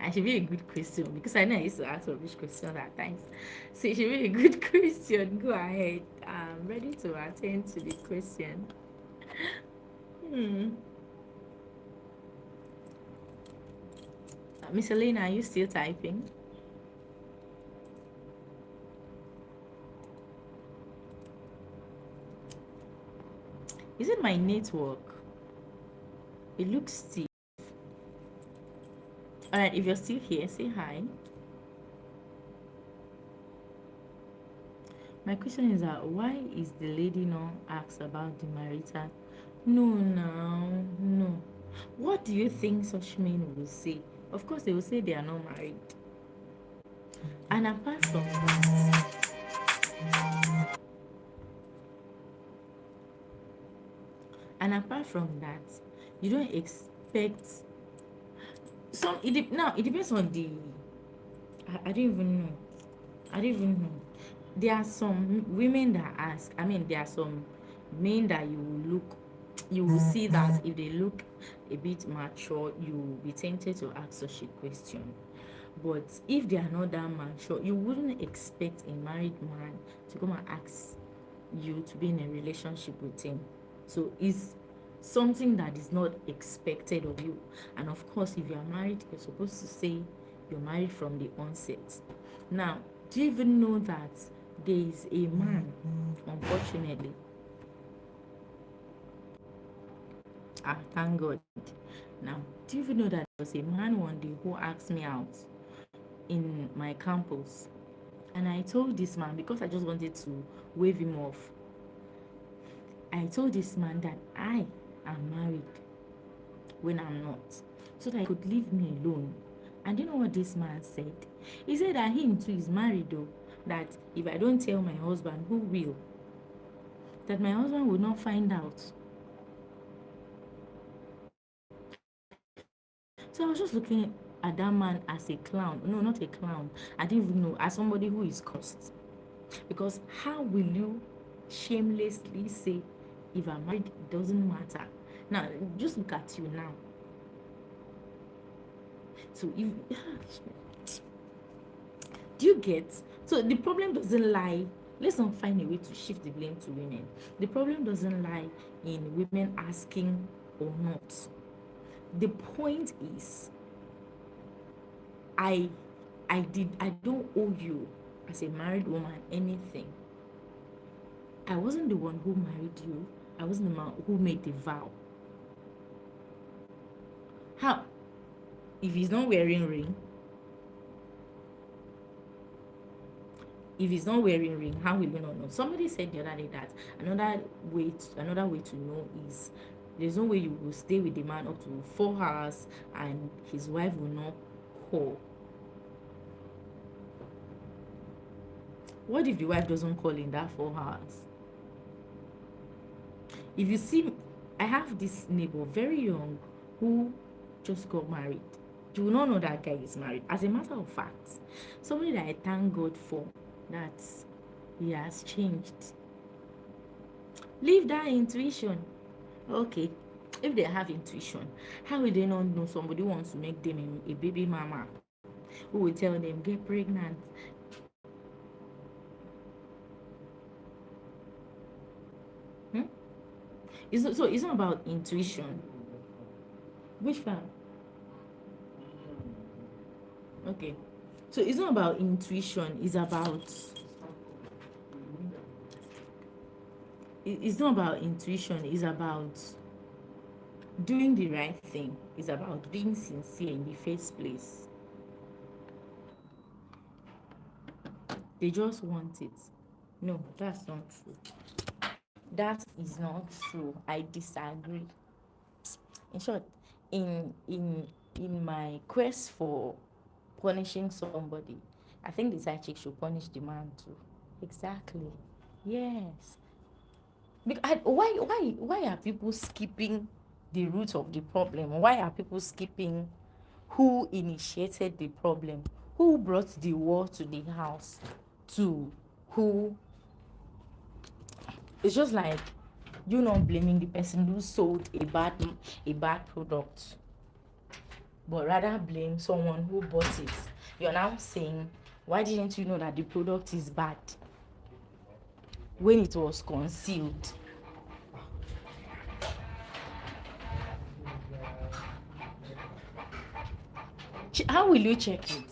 I should be a good question because I know I used to ask rubbish questions at times. So it should be a good question. Go ahead. I'm ready to attend to the question. Hmm. Miss Elena, are you still typing? Is it my network? It looks still. Alright, if you're still here, say hi. My question is that why is the lady not asked about the marital? No, no. What do you think such men will say? Of course, they will say they are not married. And apart from that, you don't expect some. Now it depends on the. I don't even know. I don't even know. There are some women that ask. I mean, there are some men that you will see that if they look a bit mature, you will be tempted to ask such a question. But if they are not that mature, you wouldn't expect a married man to come and ask you to be in a relationship with him. So it's something that is not expected of you. And of course, if you are married, you're supposed to say you're married from the onset. Now, do you even know that there is a man, unfortunately? Thank God. Now, do you even know that there was a man one day who asked me out in my campus? And I told this man, because I just wanted to wave him off, I told this man that I am married when I'm not, so that he could leave me alone. And you know what this man said? He said that him too is married though, that if I don't tell my husband, who will? That my husband will not find out. So I was just looking at that man as a clown. No, not a clown. I didn't even know, as somebody who is cursed. Because how will you shamelessly say, if I'm married, it doesn't matter? Now, just look at you now. So if do you get? So the problem doesn't lie. Let's not find a way to shift the blame to women. The problem doesn't lie in women asking or not. The point is, I I don't owe you as a married woman anything. I wasn't the one who married you. I wasn't the man who made the vow. How? If he's not wearing ring, how will you not know? Somebody said the other day that another way to know is there's no way you will stay with the man up to 4 hours and his wife will not call. What if the wife doesn't call in that 4 hours? If you see, I have this neighbor, very young, who just got married. You will not know that guy is married. As a matter of fact, somebody that I thank God for, that he has changed. Leave that intuition. Okay, if they have intuition, how will they not know somebody wants to make them a baby mama, who will tell them get pregnant? Hmm? It's not about intuition. Which fan? Okay, so it's not about intuition. It's not about intuition. It's about doing the right thing. It's about being sincere in the first place. They just want it. No, that's not true. That is not true. I disagree. In short, in my quest for punishing somebody, I think the side chick should punish the man too. Exactly. Yes. Why are people skipping the root of the problem? Why are people skipping who initiated the problem? Who brought the war to the house? To who? It's just like you not blaming the person who sold a bad product, but rather blame someone who bought it. You're now saying, why didn't you know that the product is bad when it was concealed? How will you check it?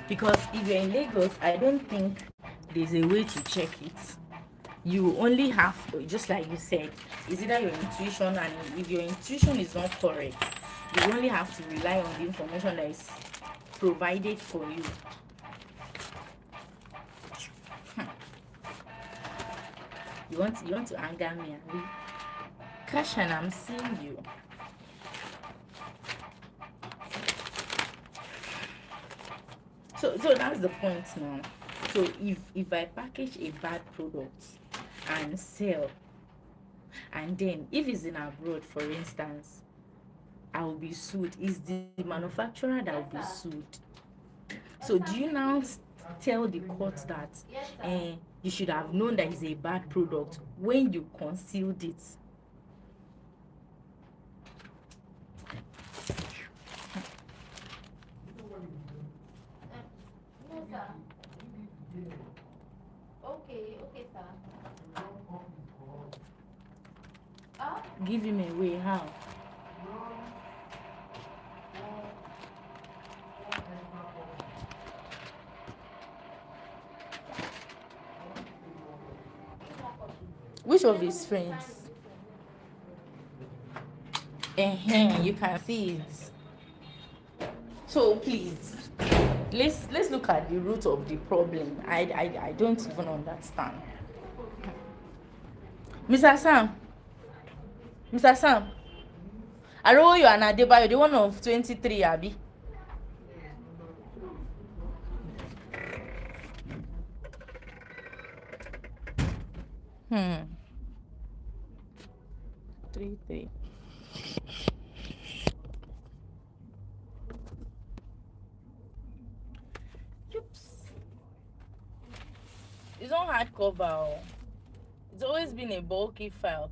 Because if you're in Lagos, I don't think there's a way to check it. You only have, just like you said, is either your intuition, and if your intuition is not correct, you only have to rely on the information that is provided for you. You want to anger me, Abi? Kashan, I'm seeing you. So that's the point now. So if I package a bad product and sell, and then if it's in abroad, for instance, I will be sued. It's the manufacturer that will be sued. So do you now tell the court that you should have known that it's a bad product when you concealed it? No, sir. Okay, sir. Give him away. How? Which of his friends? You can see it. So please, let's look at the root of the problem. I don't even understand. Mr. Sam, Mr. Sam, Aroyo and Adebayo, the one of 23, Abi. Hmm. 3. Oops. It's not hardcover. Oh. It's always been a bulky file.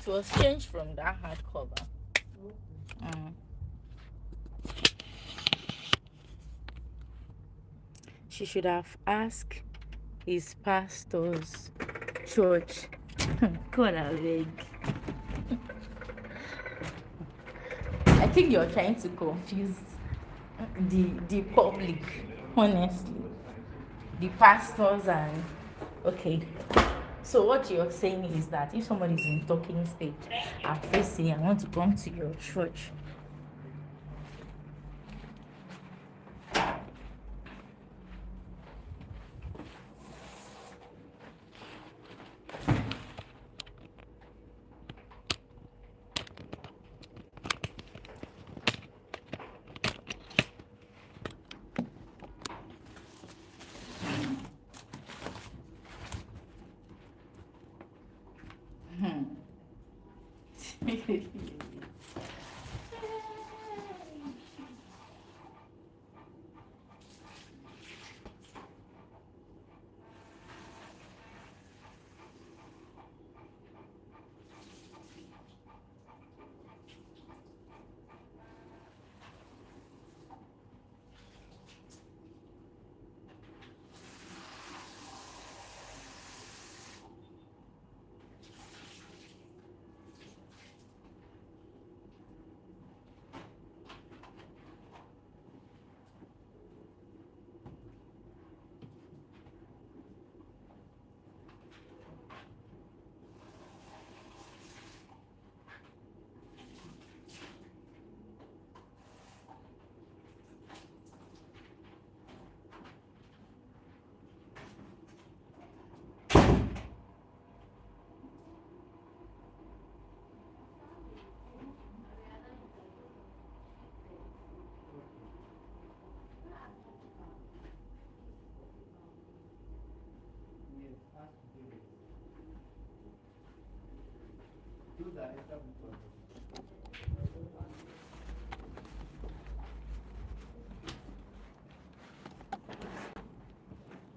It was changed from that hardcover. She should have asked his pastor's church. God, I beg. I think you're trying to confuse the public, honestly. The pastors and okay. So what you're saying is that if somebody is in talking stage and first say, I want to come to your church.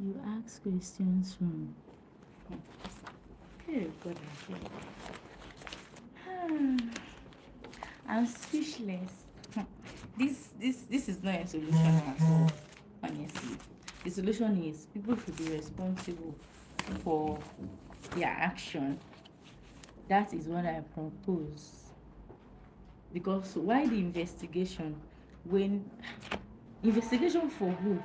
You ask questions from. Hey, God, I'm speechless. This is not a solution at all. Honestly, the solution is people should be responsible for their action. That is what I propose. Because why the investigation when investigation for who?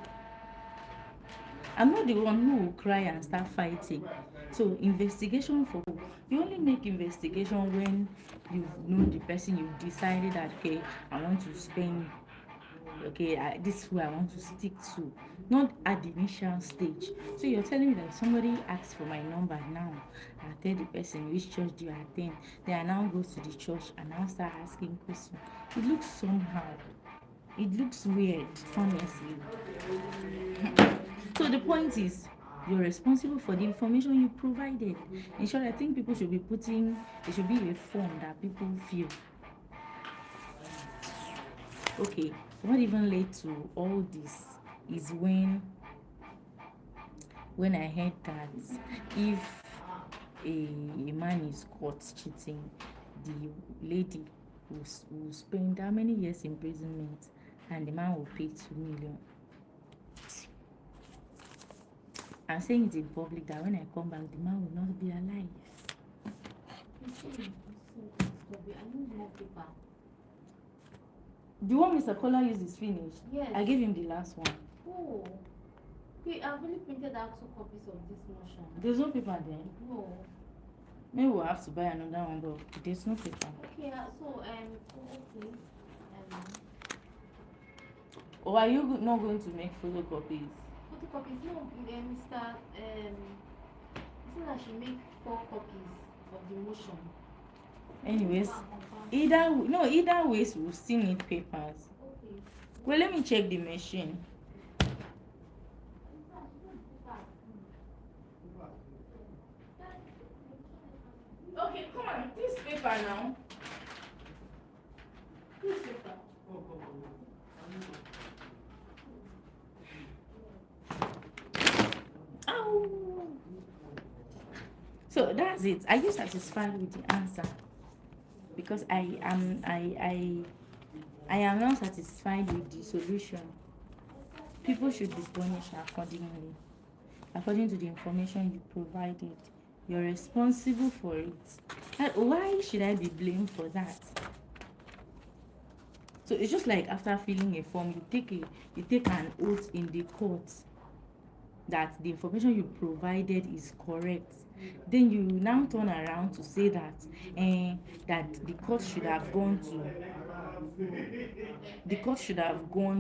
I'm not the one who will cry and start fighting. So investigation for who? You only make investigation when you've known the person, you've decided that okay, I want to spend this is who I want to stick to, not at the initial stage. So you're telling me that if somebody asks for my number now, I tell the person which church do you attend, then I now go to the church and now start asking questions. It looks somehow. It looks weird, honestly. So the point is, you're responsible for the information you provided. In short, I think people should be there should be a form that people feel. Okay, what even led to all this is when I heard that if a man is caught cheating, the lady will spend how many years imprisonment and the man will pay 2 million. I'm saying it in public that when I come back, the man will not be alive. The one Mr. Kola used is finished. Yes. I gave him the last one. Oh. Wait, I've only printed out 2 copies of this motion. There's no paper there. No. Maybe we'll have to buy another one, but there's no paper. Okay, okay. Or are you not going to make photocopies? Photocopies? No, Mr. He said I should make 4 copies of the motion. Anyways, either ways we'll still need papers. Okay. Well, let me check the machine. Okay, come on, this paper now. This paper. Ow. So that's it. Are you satisfied with the answer? Because I am not satisfied with the solution. People should be punished accordingly, according to the information you provided. You're responsible for it. Why should I be blamed for that? So it's just like after filling a form, you take an oath in the court that the information you provided is correct. Then you now turn around to say that that the court should have gone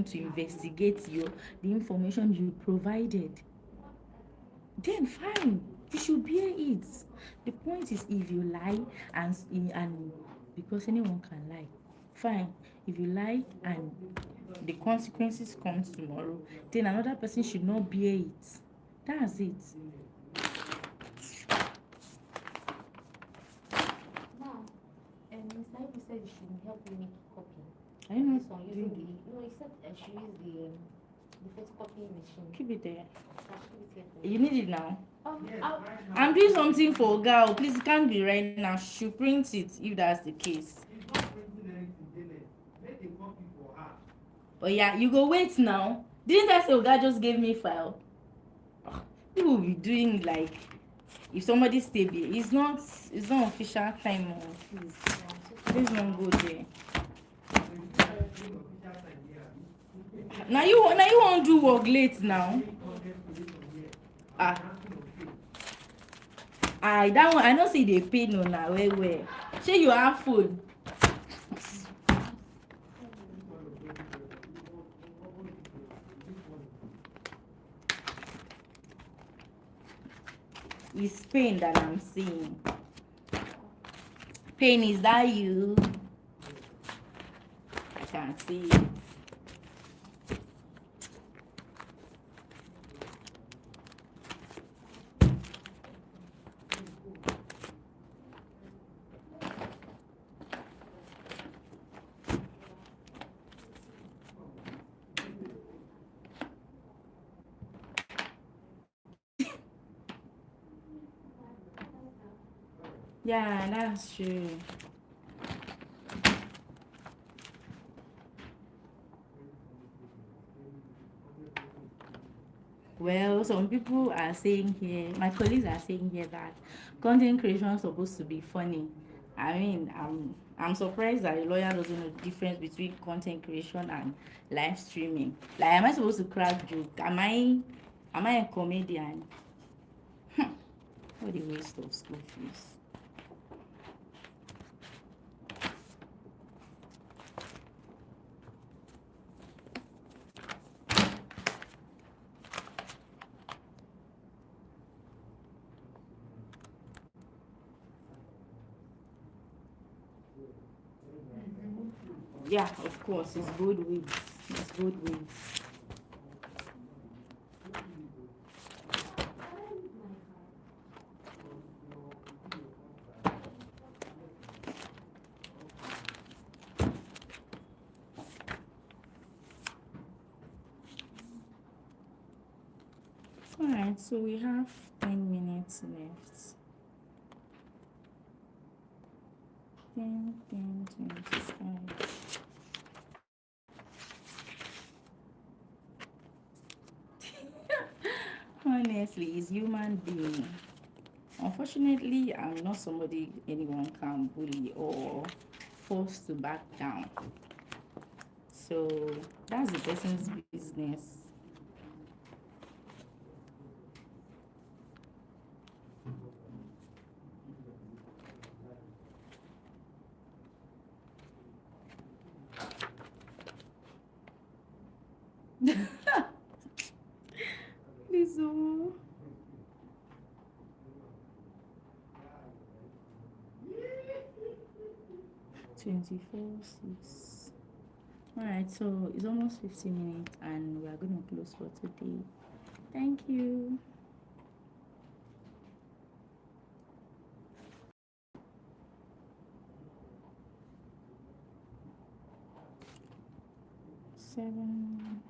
to investigate the information you provided. Then fine, you should bear it. The point is, if you lie and because anyone can lie, fine. If you lie and the consequences come tomorrow, then another person should not bear it. That's it. Now, Mr. Ibu said you should help me make a copy. I don't know. This one using he said I should use the photocopy machine. Keep it there. I should keep it here. You need it now. I'll- I'm doing something for girl. Please, it can't be right now. She print it if that's the case. Oh yeah, you go wait now. Didn't I say Oga just gave me file? People will be doing like if somebody stay there. It's not official time. Please don't go there. Now you want to do work late now. That one I know say they pay no now. Where? Say you have food. It's pain that I'm seeing. Pain, is that you? I can't see it. Yeah, that's true. Well, some people are saying here, my colleagues are saying here that content creation is supposed to be funny. I mean, I'm surprised that a lawyer doesn't know the difference between content creation and live streaming. Like, am I supposed to crack joke? Am I a comedian? What a waste of school fees. Yeah, of course, it's good ways. It's good ways. Alright, so we have 10 minutes left. 10, 10, 25. Honestly, it's human being. Unfortunately, I'm not somebody anyone can bully or force to back down. So that's the person's business. Please, oh. 24, 6. Alright, so it's almost 15 minutes and we are going to close for today. Thank you. 7.